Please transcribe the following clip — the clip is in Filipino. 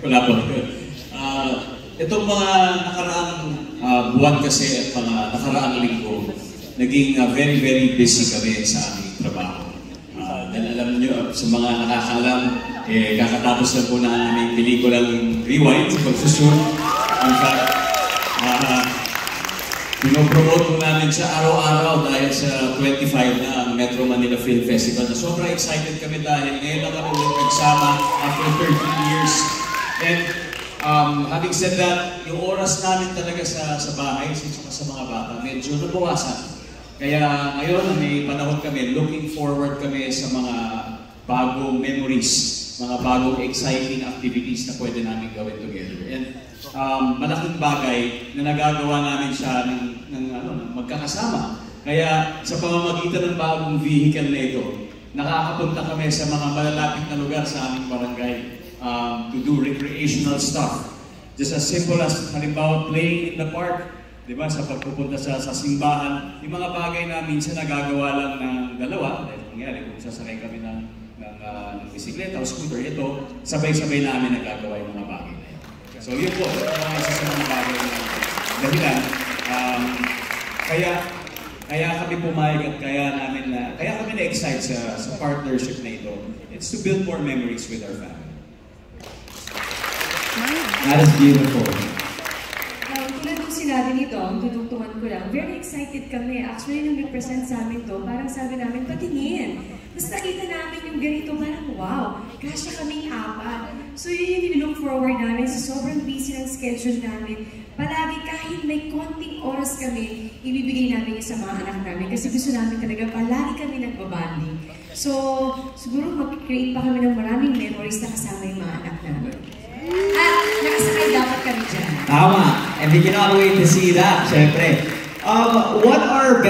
Wala po. Itong mga nakaraang buwan kasi at mga nakaraang linggo, naging very, very busy kami sa aming trabaho. Dahil alam niyo, sa mga nakakaalam, kakatapos na po na aming pelikulang Rewind sa pagsushoot. In fact, pinopromote po namin siya araw-araw dahil sa 25 na ang Metro Manila Film Festival. Na sobrang excited kami dahil ngayon lang kami ulit nagsama after 13 years. And having said that, yung oras namin talaga sa bahay, sa mga bata, medyo nabawasan. Kaya ngayon, may panahon kami, looking forward kami sa mga bagong memories, mga bagong exciting activities na pwede namin gawin together. And malaking bagay na nagagawa namin siya ng magkakasama. Kaya sa pamamagitan ng bagong vehicle na ito, nakakapunta kami sa mga malalapit na lugar sa aming barangay to do recreational stuff. Just as simple as, halimbawa, playing in the park, di ba, sa pagpupunta sa simbahan. Yung mga bagay na minsan nagagawa lang ng dalawa, dahil nangyari kung sasakay kami ng bisikleta o scooter, ito, sabay-sabay namin nagagawa yung mga bagay na yun. So yun po, isa sa mga bagay na dahilan. Kaya kami pumayag at kaya kami na-excite sa partnership na ito. It's to build more memories with our family. That is beautiful. Tulad ng sinabi nito, tutungtungan ko lang, very excited kami. Actually, nung nag-present sa amin to, parang sabi namin, patingin. Tapos nakita namin yung ganito, parang wow, kasya kaming apat. So yun yung look forward namin sa sobrang busy ng schedule namin. Palagi kahit may konting oras kami, ibibigay namin yung sa mga anak namin. Kasi gusto namin talaga, palagi kami nagbabanding. So, siguro mag-create pa kami ng maraming memories na kasama yung mga anak namin. At nakasakay dapat kami dyan. Tama. And we cannot wait to see that, syempre. What are